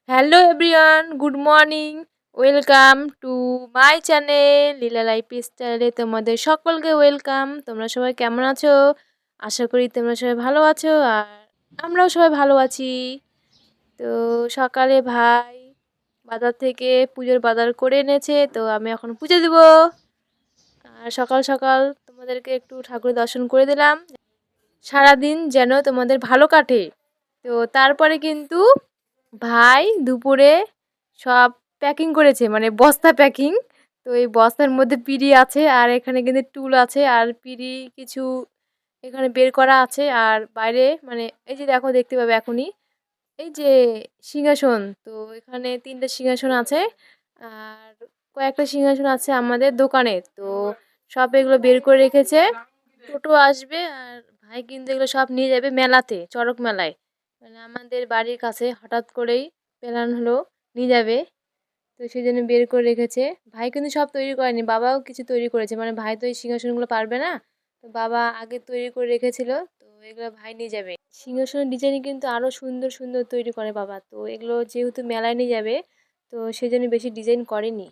Hello everyone, good morning. Welcome to my channel Leela life স্টাইলে তোমাদের সকলকে welcome. তোমরা সবাই কেমন আছো? আশা করি তোমরা সবাই ভালো আছো, আর আমরাও সবাই ভালো আছি। তো সকালে ভাই বাজার থেকে পুজোর বাজার করে এনেছে, তো আমি এখন পুজো দিব। আর সকাল সকাল তোমাদেরকে একটু ঠাকুর দর্শন করে দিলাম, সারাদিন যেন তোমাদের ভালো কাটে। তো তারপরে কিন্তু ভাই দুপুরে সব প্যাকিং করেছে, মানে বস্তা প্যাকিং। তো এই বস্তার মধ্যে পিঁড়ি আছে, আর এখানে কিন্তু টুল আছে, আর পিঁড়ি কিছু এখানে বের করা আছে। আর বাইরে মানে এই যে দেখো, দেখতে পাবে এখনই এই যে সিংহাসন, তো এখানে 3টা সিংহাসন আছে, আর কয়েকটা সিংহাসন আছে আমাদের দোকানে। তো সব এগুলো বের করে রেখেছে, টোটো আসবে আর ভাই কিন্তু এগুলো সব নিয়ে যাবে মেলাতে, চড়ক মেলায়। মানে আমাদের বাড়ির কাছে হঠাৎ করেই প্ল্যান হলো নিয়ে যাবে, তো সেই জন্য বের করে রেখেছে। ভাই কিন্তু সব তৈরি করেনি, বাবাও কিছু তৈরি করেছে, মানে ভাই তো এই সিংহাসনগুলো পারবে না, তো বাবা আগে তৈরি করে রেখেছিল, তো এগুলো ভাই নিয়ে যাবে। সিংহাসনের ডিজাইন কিন্তু আরও সুন্দর সুন্দর তৈরি করে বাবা, তো এগুলো যেহেতু মেলায় নিয়ে যাবে, তো সেই জন্য বেশি ডিজাইন করেনি।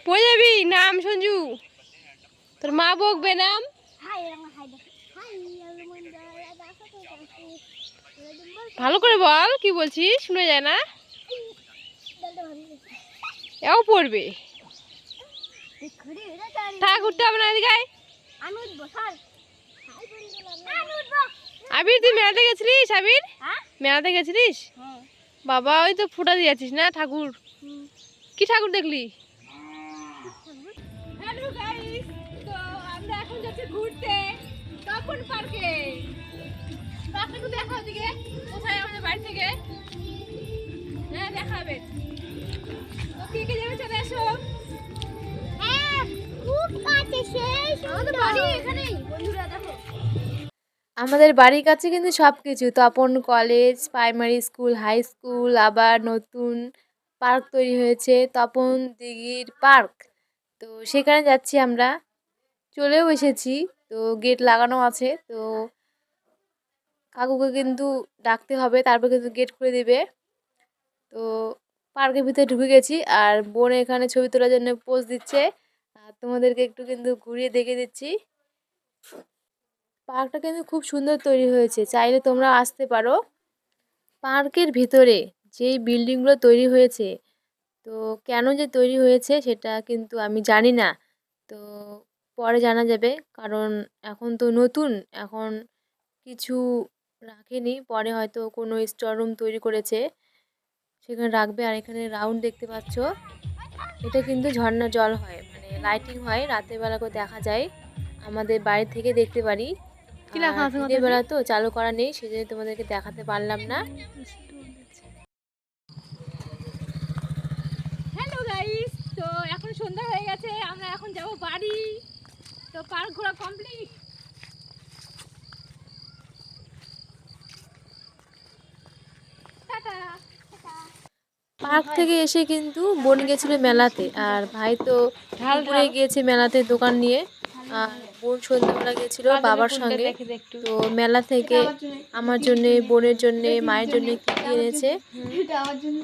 পড়ে যাবি নাম সঞ্জু, তোর মা বকবে নাম। ভালো করে বল, কি বলছিস শুনে যায় না। এও পড়বে, থাক উঠতে হবে না এদিকে। আবির তুই মেলাতে গেছিলিস? আবির মেলাতে গেছিলিস? বাবা ওই তো ফুটা দিয়েছিস না ঠাকুর, কি ঠাকুর দেখলি? হ্যালো গাইস, তো আমরা এখন যাচ্ছি ঘুরতে তপন পার্কে। পার্কটা দেখাও দিকে, কোথায় আমাদের বাড়ি থেকে? হ্যাঁ দেখাবে। তো কে কে যাবে চলে আসো। হ্যাঁ খুব কাছে, সেই আমাদের বাড়ি এখানেই বন্ধুরা দেখো। আমাদের বাড়ির কাছে কিন্তু সব কিছু, Tapan college, primary school, high school, আবার নতুন পার্ক তৈরি হয়েছে তপন দিঘির পার্ক। তো সেখানে যাচ্ছি আমরা, চলেও এসেছি। তো গেট লাগানো আছে, তো কাকুকে কিন্তু ডাকতে হবে, তারপর কিন্তু গেট খুলে দিবে। তো পার্কের ভিতরে ঢুকে গেছি, আর বোন এখানে ছবি তোলার জন্য পোজ দিচ্ছে, আর তোমাদেরকে একটু কিন্তু ঘুরিয়ে দেখে দিচ্ছি। পার্কটা কিন্তু খুব সুন্দর তৈরি হয়েছে, চাইলে তোমরা আসতে পারো। পার্কের ভিতরে যেই বিল্ডিংগুলো তৈরি হয়েছে, তো কেন যে তৈরি হয়েছে সেটা কিন্তু আমি জানি না, তো পরে জানা যাবে, কারণ এখন তো নতুন, এখন কিছু রাখেনি, পরে হয়তো কোনো স্টোর রুম তৈরি করেছে সেখানে রাখবে। আর এখানে রাউন্ড দেখতে পাচ্ছ, এটা কিন্তু ঝর্ণার জল হয়, মানে লাইটিং হয়, রাতের বেলা করে দেখা যায়, আমাদের বাড়ি থেকে দেখতে পারি। দিনের বেলা তো চালু করা নেই, সেজন্য তোমাদেরকে দেখাতে পারলাম না। হ্যালো গাইস, তো এখন সন্ধ্যা হয়ে গেছে, আমরা এখন যাব বাড়ি। তো পার্ক ঘোরা কমপ্লিট। পার্ক থেকে এসে কিন্তু বোন গেছিল মেলাতে, আর ভাই তো দুপুরে গিয়েছে মেলাতে দোকান নিয়ে, আর বোন সন্ধ্যাবেলা গিয়েছিল বাবার সঙ্গে। তো মেলা থেকে আমার জন্যে, বোনের জন্যে, মায়ের জন্যে কী কী এনেছে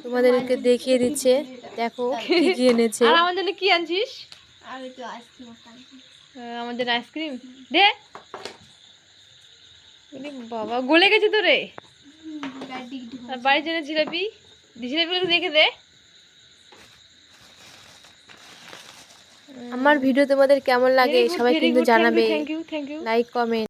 তোমাদেরকে দেখিয়ে দিচ্ছে, দেখো কী কী এনেছে। আর আমার জন্য কি আনছিস? আমাদের আইসক্রিম দে। বাবা গলে গেছে তো রে। আর বাড়ির জন্য জিলাপি, জিলাপিগুলো দেখে দে। আমার ভিডিও তোমাদের কেমন লাগে সবাই কিন্তু জানাবে, লাইক কমেন্ট।